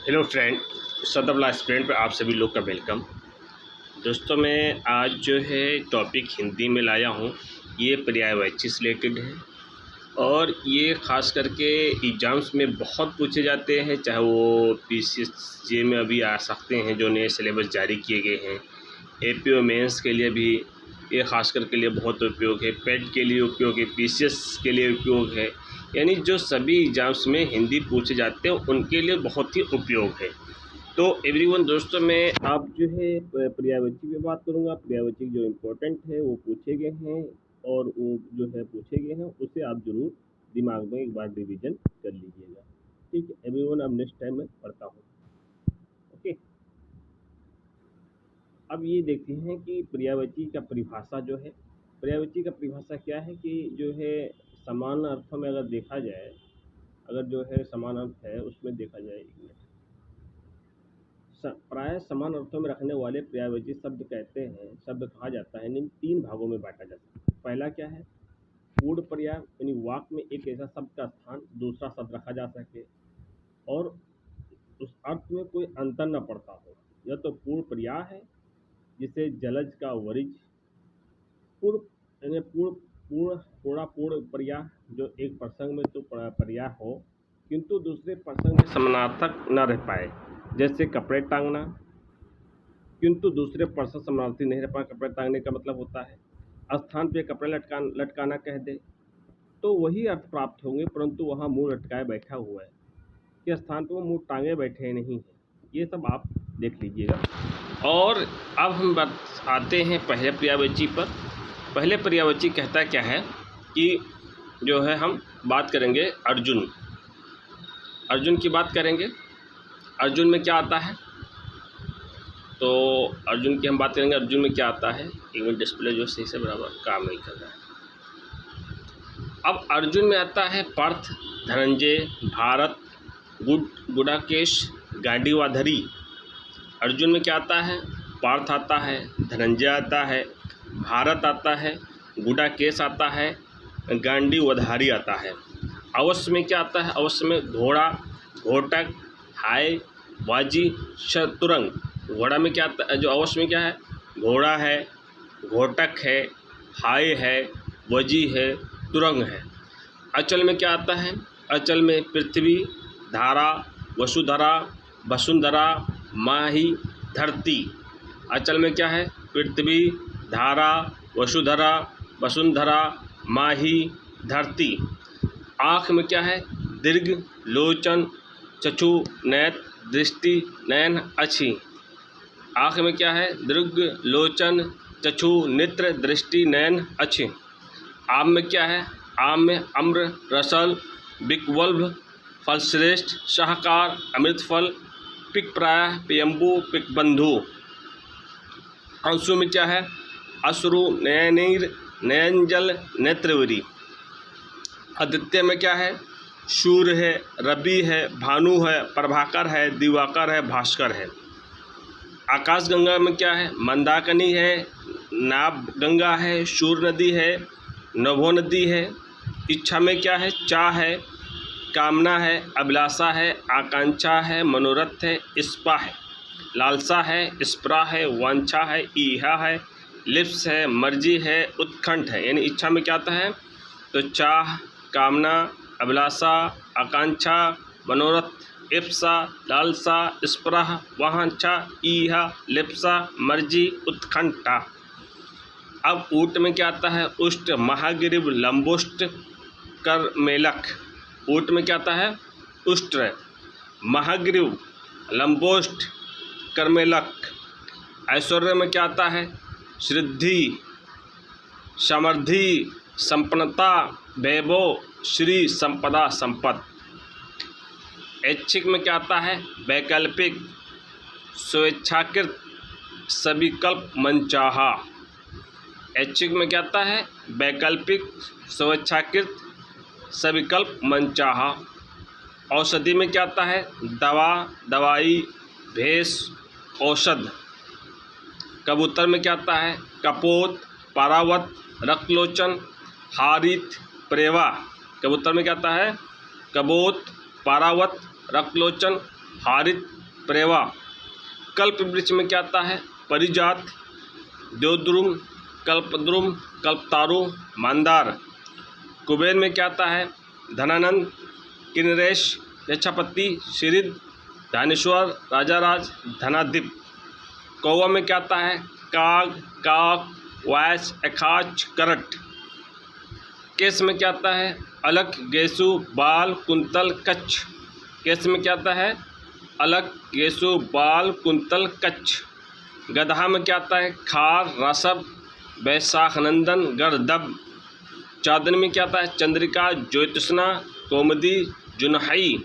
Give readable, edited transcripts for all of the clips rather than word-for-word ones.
Hello friend, सदबला student पर आप सभी लोग का वेलकम। दोस्तों, मैं आज जो है टॉपिक हिंदी में लाया हूँ। ये पर्यायवाची से रिलेटेड है और ये ख़ास करके एग्ज़ाम्स में बहुत पूछे जाते हैं, चाहे वो पीसीएसजे में अभी आ सकते हैं जो नए सिलेबस जारी किए गए हैं। एपीओ मेंस के लिए भी ये ख़ास करके लिए बहुत उपयोग है, पेट के लिए उपयोग है, पीसीएस के लिए उपयोग है। यानी जो सभी एग्ज़ाम्स में हिंदी पूछे जाते हैं उनके लिए बहुत ही उपयोग है। तो एवरीवन दोस्तों, मैं आप जो है पर्यायवाची पे बात करूँगा। पर्यायवाची जो इम्पोर्टेंट है वो पूछे गए हैं और वो जो है पूछे गए हैं उसे आप ज़रूर दिमाग में एक बार रिवीजन कर लीजिएगा। ठीक है एवरीवन, अब नेक्स्ट टाइम मैं पढ़ता हूँ। ओके, अब ये देखते हैं कि पर्यायवाची का परिभाषा जो है, पर्यायवाची का परिभाषा क्या है कि जो है समान अर्थों में अगर देखा जाए, अगर जो है समान अर्थ है उसमें देखा जाए, एक मिनट, प्राय समान अर्थों में रखने वाले पर्यायवाची शब्द कहते हैं, शब्द कहा जाता है, इन 3 भागों में बांटा जाता है। पहला क्या है? पूर्ण पर्याय, यानी वाक्य में एक ऐसा शब्द का स्थान दूसरा शब्द रखा जा सके और उस अर्थ में कोई अंतर न पड़ता हो। यह तो पूर्ण पर्याय है, जिसे जलज का वरिज, पूर्ण यानी पूर्ण पर्याय जो एक प्रसंग में तो पर्याय हो किंतु दूसरे प्रसंग में समानार्थक न रह पाए, जैसे कपड़े टांगना, किंतु दूसरे प्रसंग समानार्थी नहीं रह पाए। कपड़े टांगने का मतलब होता है स्थान पे कपड़े लटकाना कह दे तो वही अर्थ प्राप्त होंगे, परंतु वहाँ मुंह लटकाए बैठा हुआ है कि स्थान पर वो मुंह टांगे बैठे नहीं है। ये सब आप देख लीजिएगा। और अब हम बात आते हैं पहले पर्यायवाची पर। पहले पर्यायवाची कहता क्या है कि जो है हम बात करेंगे अर्जुन की बात करेंगे। अर्जुन में क्या आता है? तो अर्जुन की हम बात करेंगे। अर्जुन में क्या आता है? एक मिनट, डिस्प्ले जो सही से बराबर काम नहीं कर रहा है। अब अर्जुन में आता है पार्थ, धनंजय, भारत, गुडाकेश, गांडीवाधरी। अर्जुन में क्या आता है? पार्थ आता है, धनंजय आता है, भारत आता है, गुडाकेश आता है, गांडीवधारी आता है। अवश्य में क्या आता है? अवश्य में घोड़ा, घोटक, हाय, वाजी, शतुरंग। घोड़ा में क्या आता है? जो अवश्य में क्या है? घोड़ा है, घोटक है, हाय है, वजी है, तुरंग है। अचल में क्या आता है? अचल में पृथ्वी, धारा, वसुधरा, वसुंधरा, माही, धरती। अचल में क्या है? पृथ्वी, धारा, वसुधरा, वसुंधरा, माही, धरती। आँख में क्या है? दीर्घ, लोचन, चक्षु, नेत्र, दृष्टि, नयन, अच्छी। आँख में क्या है? दीर्घ, लोचन, चक्षु, नेत्र, दृष्टि, नयन, अच्छी। आम में क्या है? आम में अम्र, रसल, बिकवल्भ, फलश्रेष्ठ, शाहकार, अमृतफल, पिकप्राय, पेयम्बू, पिकबंधु। अंशु में क्या है? अश्रु, नयनीर, नयनजल, नेत्रवरी। आदित्य में क्या है? सूर्य है, रवि है, भानु है, प्रभाकर है, दिवाकर है, भास्कर है। आकाश गंगा में क्या है? मंदाकिनी है, नाभ गंगा है, सूर्य नदी है, नभो नदी है। इच्छा में क्या है? चाह है, कामना है, अभिलाषा है, आकांक्षा है, मनोरथ है, स्पा है, लालसा है, स्प्रा है, वांछा है, ईहा है, लिप्स है, मर्जी है, उत्कंठ है। यानी इच्छा में क्या आता है? तो चाह, कामना, अभिलाषा, आकांक्षा, मनोरथ, इप्सा, लालसा, स्पृह, वांछा, ईहा, लिप्सा, मर्जी, उत्कंठा। अब ऊट में क्या आता है? उष्ट, महागिरिव, लंबुष्ट, करमेलक। ऊट में क्या आता है? उष्ट, महागिरिव, लंबोष्ट, करमेलक। ऐश्वर्य में क्या आता है? सिद्धि, समृद्धि, संपन्नता, वैभव, श्री, संपदा, संपत्ति। ऐच्छिक में क्या आता है? वैकल्पिक, स्वेच्छाकृत, सविकल्प, मनचाहा। ऐच्छिक में क्या आता है? वैकल्पिक, स्वेच्छाकृत, सविकल्प, मनचाहा। औषधि में क्या आता है? दवा, दवाई, भेष, औषध। कबूतर में क्या आता है? कपोत, पारावत, रक्तलोचन, हारित, प्रेवा। कबूतर में क्या आता है? कबोत, पारावत, रक्तलोचन, हारित, प्रेवा। कल्प वृक्ष में क्या आता है? परिजात, देवद्रुम, कल्पद्रुम, कल्पतारु, मंदार। कुबेर में क्या आता है? धनानंद, किन्नरेश, यक्षपति, सिरिद, धानेश्वर, राजाराज, धनाधिप। कौवा में क्या आता है? काग, काक, वैश, अखाच, करट। केस में क्या आता है? अलक, गेसु, बाल, कुंतल, कच्छ। केस में क्या आता है? अलक, गेसु, बाल, कुंतल, कच्छ। गधा में क्या आता है? खार, रसब, बैसाख नंदन, गर्दब। चांदनी में क्या आता है? चंद्रिका, ज्योतिष्ना, कोमदी, जुनहई।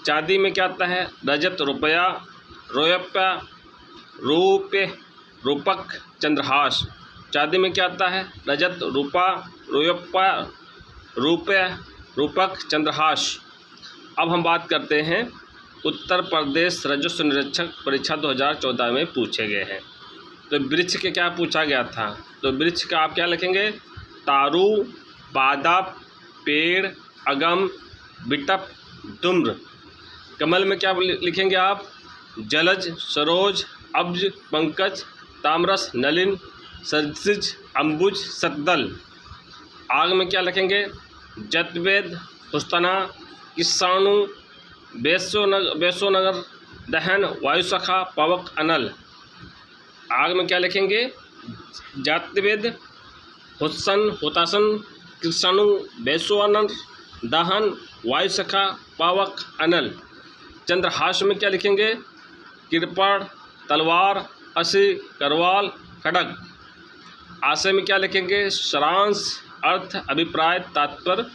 चांदी में क्या आता है? रजत, रुपया, रोयप्या, रूपे, रूपक, चंद्रहास। चांदी में क्या आता है? रजत, रूपा, रोयप्या, रूपे, रूपक, चंद्रहास। अब हम बात करते हैं उत्तर प्रदेश राजस्व निरीक्षक परीक्षा 2014 में पूछे गए हैं। तो वृक्ष के क्या पूछा गया था? तो वृक्ष का आप क्या लिखेंगे? तारू, पादप, पेड़, अगम, बिटप, धूम्र। कमल में क्या लिखेंगे आप? जलज, सरोज, अब्ज, पंकज, तामरस, नलिन, सरसिज, अंबुज, सतदल। आग में क्या लिखेंगे? जतवेद, हुस्तना, किसानु, बेसोनगर, दहन, वायुसखा, पवक, अनल। आग में क्या लिखेंगे? जातवेद, हुस्सन, हुतासन, किसानु, बेसोनगर, दहन, वायुसखा, पावक, अनल। चंद्रहास में क्या लिखेंगे? कृपाण, तलवार, असी, करवाल, खड़ग। आशय में क्या लिखेंगे? सारांश, अर्थ, अभिप्राय, तात्पर्य,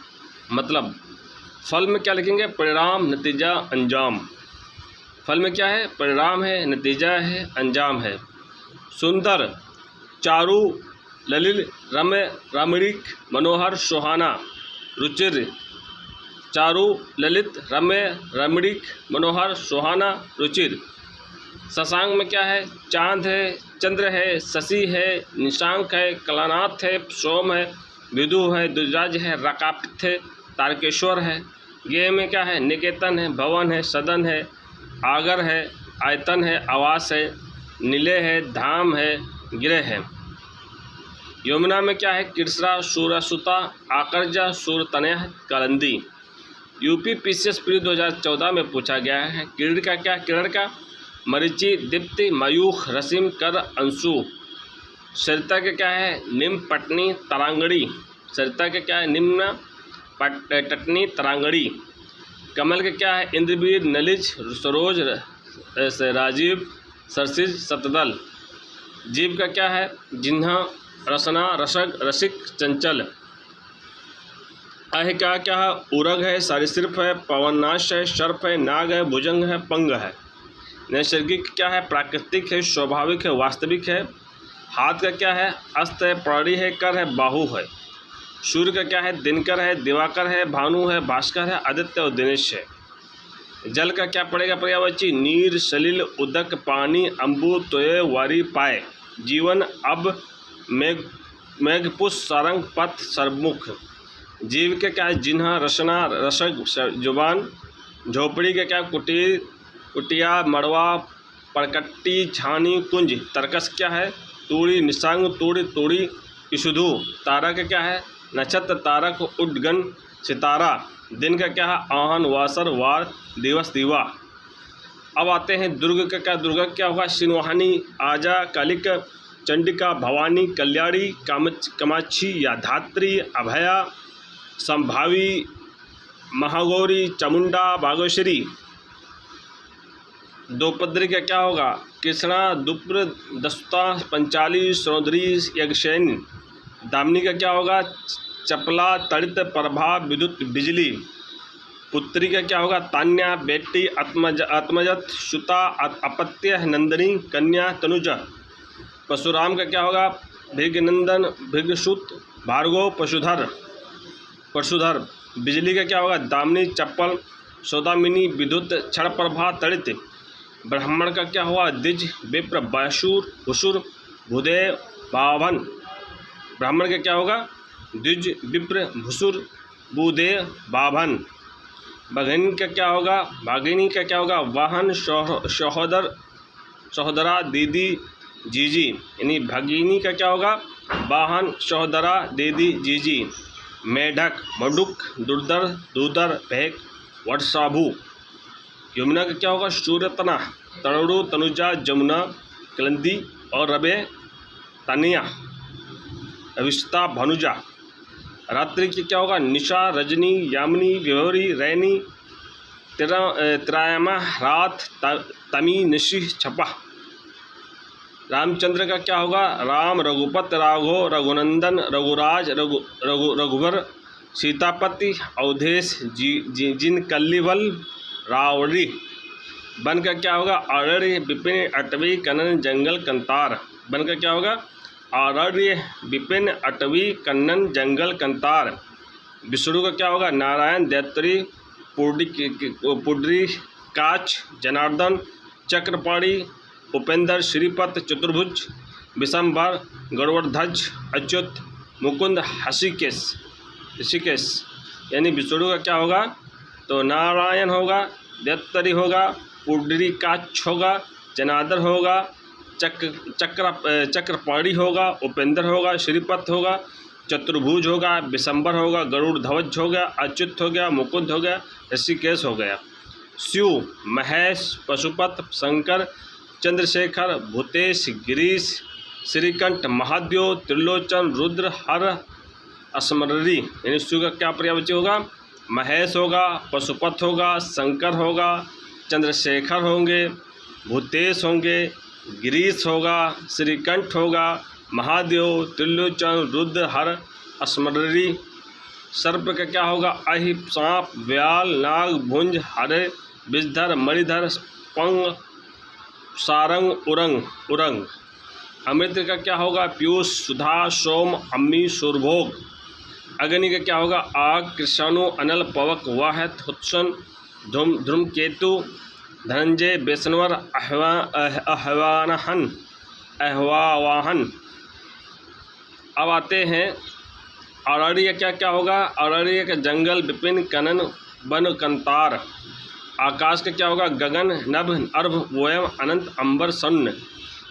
मतलब। फल में क्या लिखेंगे? परिणाम, नतीजा, अंजाम। फल में क्या है? परिणाम है, नतीजा है, अंजाम है। सुंदर, चारु, ललित, रम्य, रमणीक, मनोहर, सुहाना। रुचिर, चारु, ललित, रम्य, रमणीक, मनोहर, सुहाना, रुचिर। शशांक में क्या है? चांद है, चंद्र है, शशि है, निशांक है, कलानाथ है, सोम है, विदु है, दुर्राज है, रकापित है, तारकेश्वर है। गेय में क्या है? निकेतन है, भवन है, सदन है, आगर है, आयतन है, आवास है, नीले है, धाम है, गृह है। यमुना में क्या है? Krishna, सूरसुता, आकर्जा, सूरतनय, Kalindi. UP PCS pre 2014 में पूछा गया है। किरण का क्या? किरण का मरीचि, दीप्ति, मयूख, रसीम, कर, अंशु। सरिता के क्या है? निम्न, पटनी, तरांगड़ी। सरिता के क्या है? निम्न, टटनी, तरांगड़ी। कमल के क्या है? इंद्रवीर, नलिज, सरोज, राजीव, सरसिज, सतदल। जीव का क्या है? जिन्हा, रसना, रसक, रसिक, चंचल। अह का क्या है? उरग है, सरीसृप है, पवननाश है, सर्प है, नाग है, भुजंग है, पंग है। नैसर्गिक क्या है? प्राकृतिक है, स्वाभाविक है, वास्तविक है। हाथ का क्या है? अस्त है, प्रणी है, कर है, बाहु है। सूर्य का क्या है? दिनकर है, दिवाकर है, भानु है, भास्कर है, आदित्य और दिनेश है। जल का क्या पड़ेगा? पर्यायवाची नीर, सलिल, उदक, पानी, अम्बु, तोय, वारी, पाए। जीवन, अब, मेघपुष्प, सारंग, पथ, सरमुख। जीव के क्या है? जिन्हा, रसना, रसक, जुबान। झोपड़ी के क्या? कुटीर, कुटिया, मड़वा, परकट्टी, छानी, कुंज। तर्कस क्या है? तूड़ी, निशांग, तूड़ी, तूड़ी, इशुधु। तारा के क्या है? नक्षत्र, तारक, उड्डगन, सितारा। दिन का क्या है? आहन, वासर, वार, दिवस, दीवा। अब आते हैं दुर्ग का क्या? दुर्गा क्या होगा? सिनवाहिनी, आजा, कालिक, चंडिका, भवानी, कल्याणी, कामाक्षी या धात्री, अभया, संभावी, महागौरी, चामुंडा, बागेश्वरी। द्रौपदी का क्या होगा? कृष्णा, दुप्र, दस्ता, पंचाली, सौंदरी, यज्ञसेनी। दामिनी का क्या होगा? चपला, तड़ित, प्रभा, विद्युत, बिजली। पुत्री का क्या होगा? तान्या, बेटी, आत्मजत, सुता, अपत्य, नंदिनी, कन्या, तनुजा। परशुराम का क्या होगा? भृगनंदन, भृगसुत, भार्गव, पशुधर। बिजली का क्या होगा? दामिनी, चप्पल, सौदामिनी, विद्युत, क्षण प्रभा, तड़ित। ब्राह्मण का क्या हुआ? द्विज, विप्र, बाशुर, भुसुर, भूदेव, बावन। ब्राह्मण का क्या होगा? द्विज, विप्र, भुसुर, भूदेव, बावन। भगिनी का क्या होगा, भागिनी का क्या होगा, वाहन, सहोदरा, दीदी, जीजी। यानी भगिनी का क्या होगा, वाहन, सहोदरा, दीदी, जीजी। मेढक, मडुक, दुर्धर, दूधर, भेक, वर्षाभु। यमुना का क्या होगा, सूर्यतना, तरुणु, तनुजा, जमुना, कलंदी और रबे, तानिया, अविष्ता, भानुजा। रात्रि की क्या होगा, निशा, रजनी, यामिनी, विभवरी, रैनी, त्रायमा, रात, तमी, निशी, छपा। रामचंद्र का क्या होगा, राम, रघुपत, राघव, रघुनंदन, रघुराज, रघुवर, सीतापति, अवधेश, जिन, कल्लिवल, रावड़ी। वन का क्या होगा, अरण्य, विपिन, अटवी, कनन, जंगल, कंतार। वन का क्या होगा, अरण्य, विपिन, अटवी, कन्नन, जंगल, कंतार। विष्णु का क्या होगा, नारायण, दैत्री, पुड्री, काच, जनार्दन, चक्रपाणी, उपेंद्र, श्रीपत, चतुर्भुज, विशंबर, गरुड़ध्वज, अच्युत, मुकुंद, ऋषिकेश। यानी विष्णु का क्या होगा, तो नारायण होगा, दैत्री होगा, पुड्री काच होगा, जनार्दन होगा, चक्रपाणी होगा, उपेंद्र होगा, श्रीपत होगा, चतुर्भुज होगा, विशंबर होगा, गरुड़ ध्वज हो गया, अच्युत हो गया, मुकुंद हो गया, ऋषिकेश हो गया। शिव, महेश, पशुपत, शंकर, चंद्रशेखर, भूतेश, गिरीश, श्रीकंठ, महादेव, त्रिलोचन, रुद्र, हर, अस्मररी। यानी शिव का क्या पर्यायवाची होगा, महेश होगा, पशुपत होगा, शंकर होगा, चंद्रशेखर होंगे, भूतेश होंगे, गिरीश होगा, श्रीकंठ होगा, महादेव, त्रिलोचन, रुद्र, हर, अस्मररी। सर्प का क्या होगा, अहि, सांप, व्याल, नाग, भुंज, हरे, विषधर, मणिधर, पंग, सारंग, उरंग। अमृत का क्या होगा, पीयूष, सुधा, सोम, अम्मी, सुरभोग। अग्नि का क्या होगा, आग, कृष्णाणु, अनल, पवक, वाहत, हुत्सन, धूमकेतु, धनंजय, वैष्णवर, अहवावाहन। अब आते हैं अरण्य क्या क्या होगा, अरण्य का जंगल, विपिन, कनन, वन, कंतार। आकाश का क्या होगा, गगन, नभ, अर्भ, वयम, अनंत, अंबर, सन्न।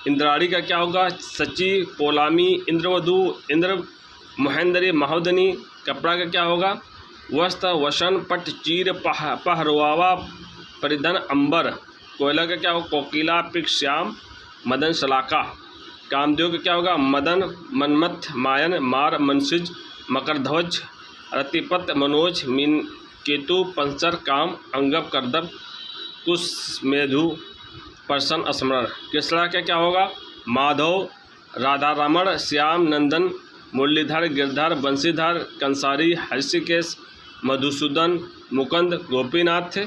इंद्राणी का क्या होगा, सची, पोलामी, इंद्रवधु, इंद्र, महेंद्री, महोदनी। कपड़ा का क्या होगा, वस्त्र, वसन, पट, चीर, पहरवावा, परिधन, अंबर। कोयला का क्या होगा, कोकिला, पिक, श्याम, मदन, शलाका। कामदेव का क्या होगा, मदन, मनमथ, मायन, मार, मनसिज, मकरध्वज, रतिपत, मनोज, मीन, केतु, पंसर, काम, अंगब, करदब, कुश, मेधु, प्रसन्न, स्मरण। कृष्णा का क्या होगा, माधव, राधा रमण, श्याम, नंदन, मुरलीधर, गिरधर, बंशीधर, कंसारी, हृषिकेश, मधुसूदन, मुकुंद, गोपीनाथ,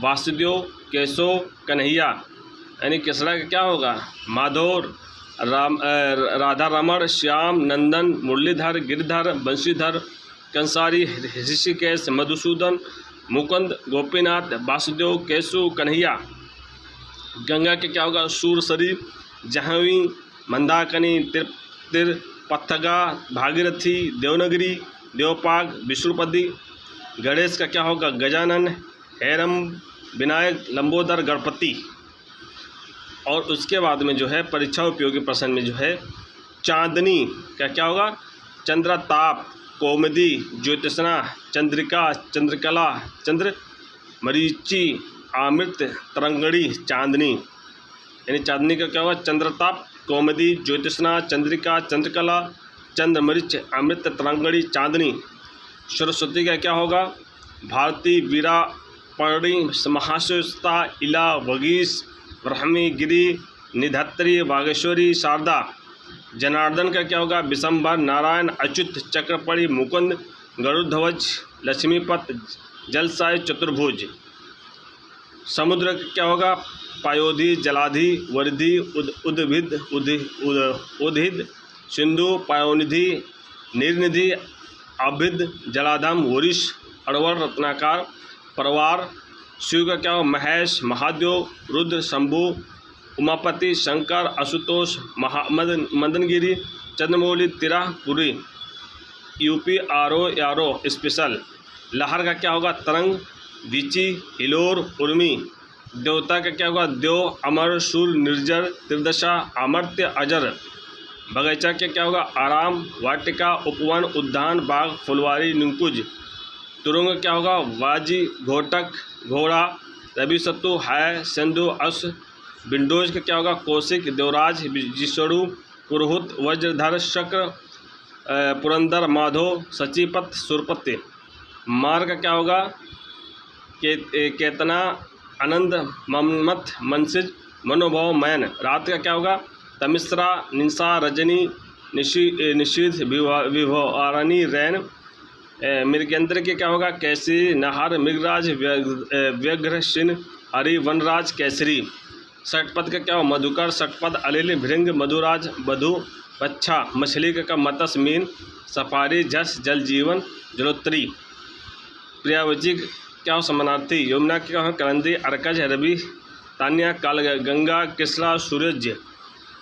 वासुदेव, केशव, कन्हैया। यानी कृष्णा का क्या होगा, माधव, राधा रमण, श्याम, नंदन, मुरलीधर, गिरधर, बंशीधर, कंसारी, ऋषिकेश, मधुसूदन, मुकुंद, गोपीनाथ, वासुदेव, केशव, कन्हैया। गंगा के क्या होगा, सूरसरी, जाह्नवी, मंदाकिनी, पत्थगा, भागीरथी, देवनगरी, देवपाग, विष्णुपदी। गणेश का क्या होगा, गजानन, हैरम, विनायक, लंबोदर, गणपति। और उसके बाद में जो है परीक्षा उपयोगी प्रश्न में जो है चांदनी का क्या होगा, चंद्रताप, कौमुदी, ज्योतिषना, चंद्रिका, चंद्रकला, चंद्र, मरीचि, अमृत, तरंगड़ी, चांदनी। यानी चांदनी का क्या होगा, चंद्रताप, कौमुदी, ज्योतिषना, चंद्रिका, चंद्रकला, चंद्रमरीच, अमृत, तरंगड़ी, चांदनी। सरस्वती का क्या होगा, भारती, वीरा, पर्णी, महाश्वेता, इला, वगीश, ब्रह्मी, गिरी, निधत्री, बागेश्वरी, शारदा। जनार्दन का क्या होगा, विशंबर, नारायण, अच्युत, चक्रपड़ी, मुकुंद, गरुड़ध्वज, लक्ष्मीपत, जलसाय, चतुर्भुज। समुद्र का क्या होगा, पायोधि, जलाधि, वरिधि, उद्भिद, सिंधु, पायोनिधि, नीरनिधि, अभिद, जलाधम, वरिश, अड़वर, रत्नाकार, परवार। शिव का क्या हो, महेश, महादेव, रुद्र, शंभु, उमापति, शंकर, आशुतोष, मदनगिरी, चंद्रमौली, तिरा, पुरी। यूपी, आरो, यारो, स्पेशल। लहर का क्या होगा, तरंग, वीची, हिलोर, उर्मी। देवता का क्या होगा? देव, अमर, शूर, निर्जर, त्रिदशा, अमर्त्य, अजर। बगीचा के क्या होगा? आराम, वाटिका, उपवन, उद्यान, बाग, फुलवारी, निकुंज। तुरंग क्या होगा? वाजी, घोटक, घोड़ा। रवि, सत्तु, है, सिंधु, अश्व। विंडोज का क्या होगा? कौशिक, देवराज, जिष्णु, पुरोहित, वज्रधर, शक्र, पुरंदर, माधव, सचिपत, सुरपत्य। मार का क्या होगा? केतना, आनंद, मन्मथ, मनसिज, मनोभाव, मैन। रात का क्या होगा? तमिश्रा, निशा, रजनी, निशीथ, विभवारानी, रैन। मृगेंद्र के क्या होगा? कैसी, नहर, मृगराज, व्यघ्र, सिंह, हरि, वनराज, केसरी। षटपद का क्या हो? मधुकर, षटपद, अलिल, भृंग, मधुराज, बधु, पच्छा। मछली का मत्स्य, मीन, सफारी, जस, जल जीवन, जलोत्री। पर्यायवाची क्या हो? समानार्थी। यमुना के क्या हो? करंदी, अर्कज, रवि, तान्या, काल, गंगा, कृष्णा, सूरज।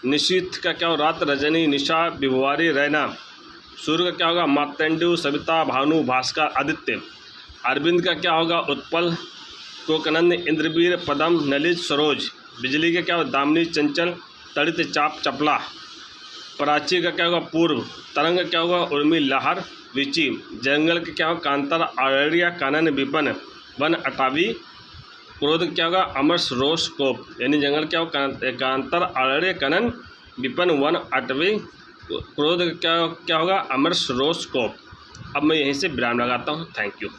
निशीथ का क्या हो? रात, रजनी, निशा, विभवारी, रैना। सूर्य का क्या होगा? मार्तंडु, सविता, भानु, भास्कर, आदित्य। अरविंद का क्या होगा? उत्पल, कोकनंद, इंद्रवीर, पदम, नलिज, सरोज। बिजली का क्या होगा? दामिनी, चंचल, तड़ित, चाप, चपला। प्राची का क्या होगा? पूर्व। तरंग का क्या होगा? उर्मी, लहर, वीची। जंगल का क्या होगा? कांतर, अररिया, कानन, विपन, वन, अटावी। क्रोध क्या होगा? अमरस, रोष, कोप। यानी जंगल क्या होगा? कांतर, अररिया, कानन, विपन, वन, अटवी। क्रोध क्या होगा? अमरस, रोष, कोप। अब मैं यहीं से विराम लगाता हूँ। Thank you.